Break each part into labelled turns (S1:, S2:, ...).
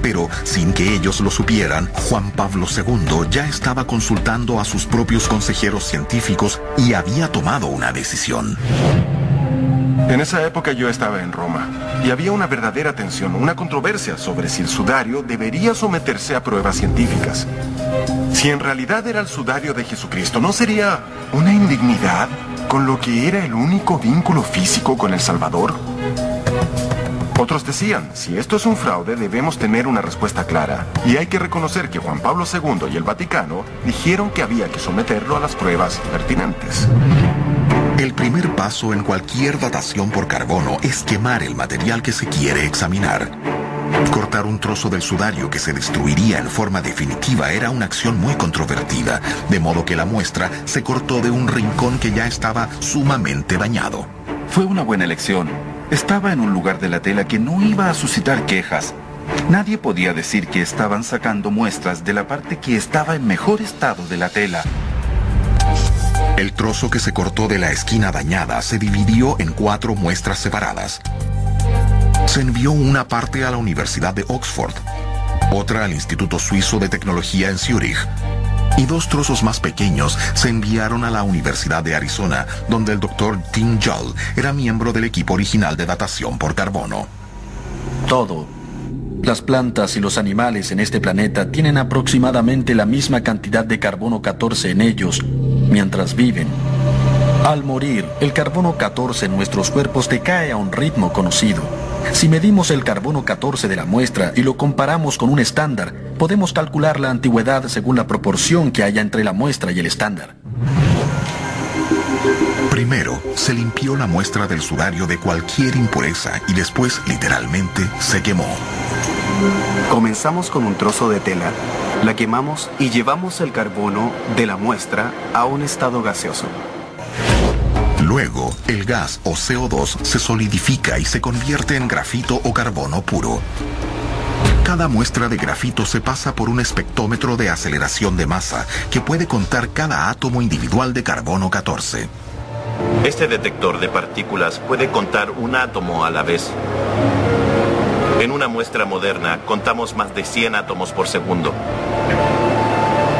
S1: Pero, sin que ellos lo supieran, Juan Pablo II ya estaba consultando a sus propios consejeros científicos y había tomado una decisión.
S2: En esa época yo estaba en Roma y había una verdadera tensión, una controversia sobre si el sudario debería someterse a pruebas científicas. Si en realidad era el sudario de Jesucristo, ¿no sería una indignidad con lo que era el único vínculo físico con el Salvador? Otros decían, si esto es un fraude, debemos tener una respuesta clara. Y hay que reconocer que Juan Pablo II y el Vaticano dijeron que había que someterlo a las pruebas pertinentes.
S1: El primer paso en cualquier datación por carbono es quemar el material que se quiere examinar. Cortar un trozo del sudario que se destruiría en forma definitiva era una acción muy controvertida, de modo que la muestra se cortó de un rincón que ya estaba sumamente dañado.
S3: Fue una buena elección. Estaba en un lugar de la tela que no iba a suscitar quejas. Nadie podía decir que estaban sacando muestras de la parte que estaba en mejor estado de la tela.
S1: El trozo que se cortó de la esquina dañada se dividió en 4 muestras separadas. Se envió una parte a la Universidad de Oxford, otra al Instituto Suizo de Tecnología en Zúrich, y 2 trozos más pequeños se enviaron a la Universidad de Arizona, donde el Dr. Tim Jull era miembro del equipo original de datación por carbono.
S4: Todo. Las plantas y los animales en este planeta tienen aproximadamente la misma cantidad de carbono 14 en ellos mientras viven. Al morir, el carbono 14 en nuestros cuerpos decae a un ritmo conocido. Si medimos el carbono 14 de la muestra y lo comparamos con un estándar, podemos calcular la antigüedad según la proporción que haya entre la muestra y el estándar.
S1: Primero, se limpió la muestra del sudario de cualquier impureza y después, literalmente, se quemó.
S5: Comenzamos con un trozo de tela, la quemamos y llevamos el carbono de la muestra a un estado gaseoso.
S1: Luego, el gas o CO2 se solidifica y se convierte en grafito o carbono puro. Cada muestra de grafito se pasa por un espectrómetro de aceleración de masa que puede contar cada átomo individual de carbono 14.
S6: Este detector de partículas puede contar un átomo a la vez. En una muestra moderna contamos más de 100 átomos por segundo.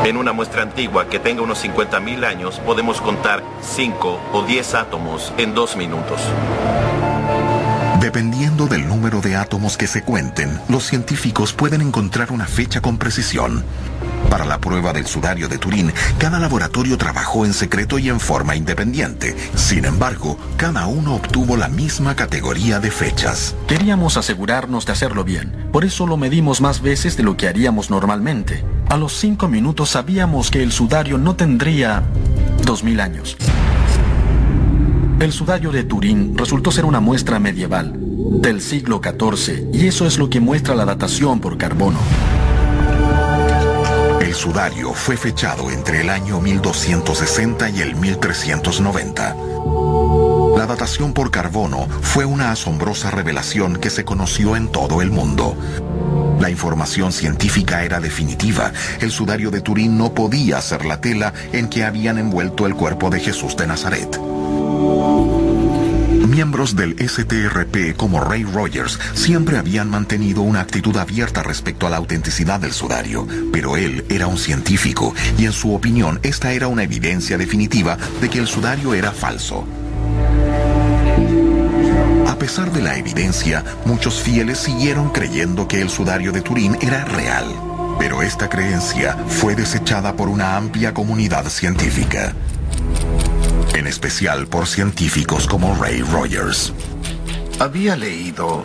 S6: En una muestra antigua que tenga unos 50.000 años podemos contar 5 o 10 átomos en 2 minutos.
S1: Dependiendo del número de átomos que se cuenten, los científicos pueden encontrar una fecha con precisión. Para la prueba del sudario de Turín, cada laboratorio trabajó en secreto y en forma independiente. Sin embargo, cada uno obtuvo la misma categoría de fechas.
S4: Queríamos asegurarnos de hacerlo bien. Por eso lo medimos más veces de lo que haríamos normalmente. A los 5 minutos sabíamos que el sudario no tendría 2000 años. El sudario de Turín resultó ser una muestra medieval, del siglo XIV, y eso es lo que muestra la datación por carbono.
S1: El sudario fue fechado entre el año 1260 y el 1390. La datación por carbono fue una asombrosa revelación que se conoció en todo el mundo. La información científica era definitiva. El sudario de Turín no podía ser la tela en que habían envuelto el cuerpo de Jesús de Nazaret. Miembros del STRP como Ray Rogers siempre habían mantenido una actitud abierta respecto a la autenticidad del sudario, pero él era un científico y en su opinión esta era una evidencia definitiva de que el sudario era falso. A pesar de la evidencia, muchos fieles siguieron creyendo que el sudario de Turín era real, pero esta creencia fue desechada por una amplia comunidad científica. En especial por científicos como Ray Rogers.
S7: Había leído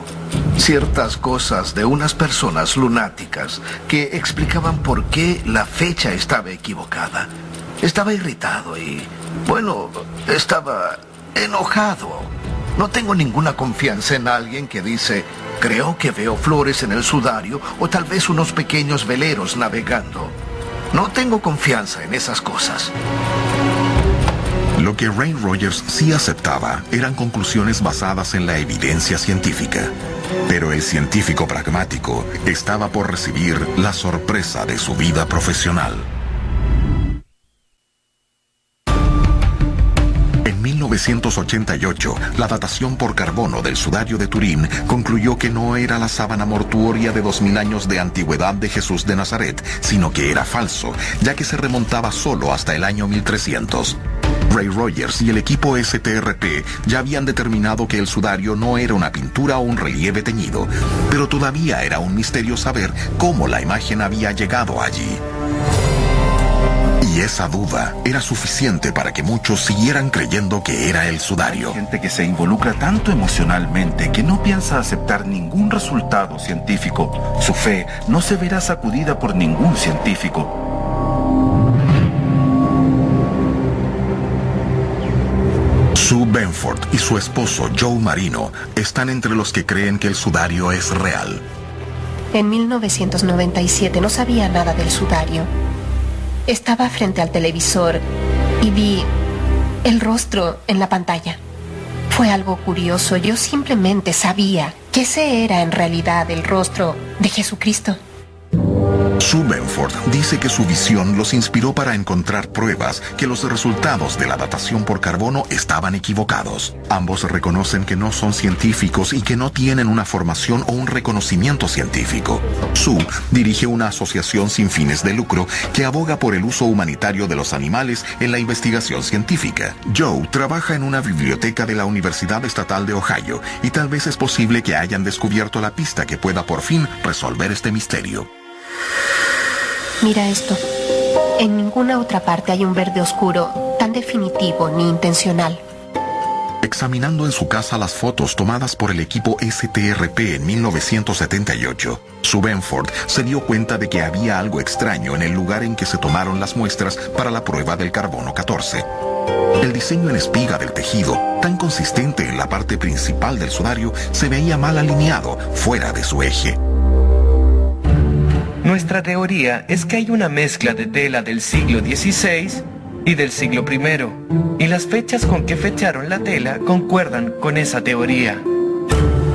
S7: ciertas cosas de unas personas lunáticas que explicaban por qué la fecha estaba equivocada. Estaba irritado y, bueno, estaba enojado. No tengo ninguna confianza en alguien que dice, creo que veo flores en el sudario o tal vez unos pequeños veleros navegando. No tengo confianza en esas cosas.
S1: Lo que Ray Rogers sí aceptaba eran conclusiones basadas en la evidencia científica. Pero el científico pragmático estaba por recibir la sorpresa de su vida profesional. En 1988, la datación por carbono del sudario de Turín concluyó que no era la sábana mortuoria de 2000 años de antigüedad de Jesús de Nazaret, sino que era falso, ya que se remontaba solo hasta el año 1300. Ray Rogers y el equipo STRP ya habían determinado que el sudario no era una pintura o un relieve teñido, pero todavía era un misterio saber cómo la imagen había llegado allí. Y esa duda era suficiente para que muchos siguieran creyendo que era el sudario.
S3: Hay gente que se involucra tanto emocionalmente que no piensa aceptar ningún resultado científico. Su fe no se verá sacudida por ningún científico.
S1: Sue Benford y su esposo Joe Marino están entre los que creen que el sudario es real.
S8: En 1997 no sabía nada del sudario. Estaba frente al televisor y vi el rostro en la pantalla. Fue algo curioso. Yo simplemente sabía que ese era en realidad el rostro de Jesucristo.
S1: Sue Benford dice que su visión los inspiró para encontrar pruebas que los resultados de la datación por carbono estaban equivocados. Ambos reconocen que no son científicos y que no tienen una formación o un reconocimiento científico. Sue dirige una asociación sin fines de lucro que aboga por el uso humanitario de los animales en la investigación científica. Joe trabaja en una biblioteca de la Universidad Estatal de Ohio y tal vez es posible que hayan descubierto la pista que pueda por fin resolver este misterio.
S8: Mira esto. En ninguna otra parte hay un verde oscuro tan definitivo ni intencional.
S1: Examinando en su casa las fotos tomadas por el equipo STRP en 1978, Sue Benford se dio cuenta de que había algo extraño en el lugar en que se tomaron las muestras para la prueba del carbono 14. El diseño en espiga del tejido, tan consistente en la parte principal del sudario, se veía mal alineado, fuera de su eje.
S9: Nuestra teoría es que hay una mezcla de tela del siglo XVI y del siglo I, y las fechas con que fecharon la tela concuerdan con esa teoría.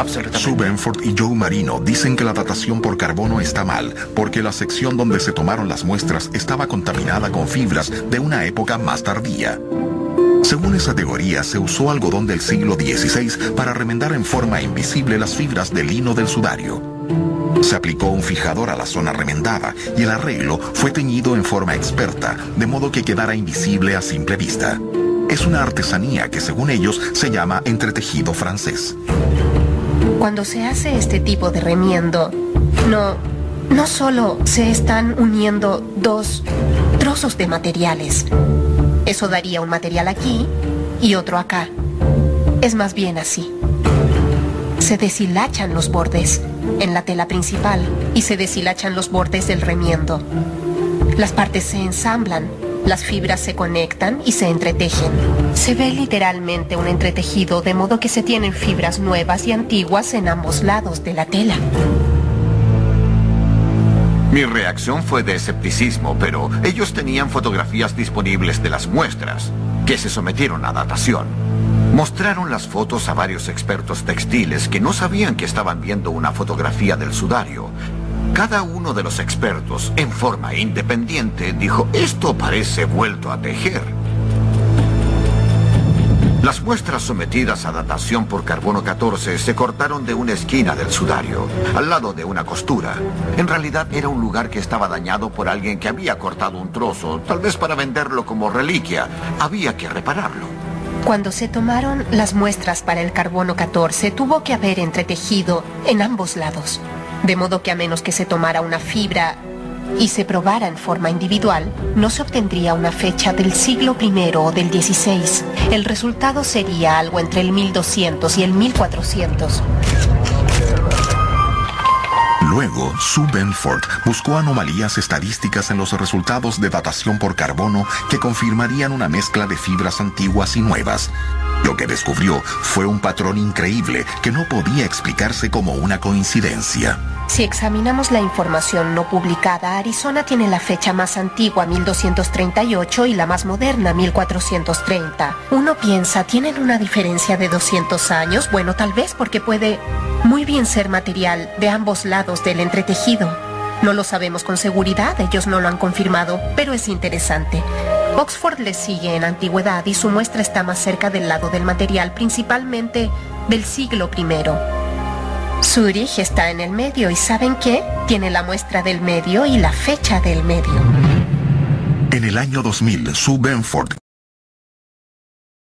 S9: Absolutamente.
S1: Sue Benford y Joe Marino dicen que la datación por carbono está mal, porque la sección donde se tomaron las muestras estaba contaminada con fibras de una época más tardía. Según esa teoría, se usó algodón del siglo XVI para remendar en forma invisible las fibras de lino del sudario. Se aplicó un fijador a la zona remendada y el arreglo fue teñido en forma experta, de modo que quedara invisible a simple vista. Es una artesanía que, según ellos, se llama entretejido francés.
S8: Cuando se hace este tipo de remiendo, no solo se están uniendo dos trozos de materiales. Eso daría un material aquí y otro acá. Es más bien así. Se deshilachan los bordes en la tela principal y se deshilachan los bordes del remiendo. Las partes se ensamblan, las fibras se conectan y se entretejen. Se ve literalmente un entretejido, de modo que se tienen fibras nuevas y antiguas en ambos lados de la tela.
S10: Mi reacción fue de escepticismo, pero ellos tenían fotografías disponibles de las muestras, que se sometieron a datación. Mostraron las fotos a varios expertos textiles que no sabían que estaban viendo una fotografía del sudario. Cada uno de los expertos, en forma independiente, dijo: esto parece vuelto a tejer. Las muestras sometidas a datación por carbono 14 se cortaron de una esquina del sudario, al lado de una costura. En realidad era un lugar que estaba dañado por alguien que había cortado un trozo, tal vez para venderlo como reliquia. Había que repararlo.
S8: Cuando se tomaron las muestras para el carbono 14, tuvo que haber entretejido en ambos lados. De modo que a menos que se tomara una fibra y se probara en forma individual, no se obtendría una fecha del siglo I o del XVI. El resultado sería algo entre el 1200 y el 1400.
S1: Luego, Sue Benford buscó anomalías estadísticas en los resultados de datación por carbono que confirmarían una mezcla de fibras antiguas y nuevas. Lo que descubrió fue un patrón increíble que no podía explicarse como una coincidencia.
S8: Si examinamos la información no publicada, Arizona tiene la fecha más antigua, 1238, y la más moderna, 1430. Uno piensa, ¿tienen una diferencia de 200 años? Bueno, tal vez porque puede muy bien ser material de ambos lados del entretejido. No lo sabemos con seguridad, ellos no lo han confirmado, pero es interesante. Oxford le sigue en antigüedad y su muestra está más cerca del lado del material, principalmente del siglo I. Zúrich está en el medio y ¿saben qué? Tiene la muestra del medio y la fecha del medio.
S1: En el año 2000, Sue Benford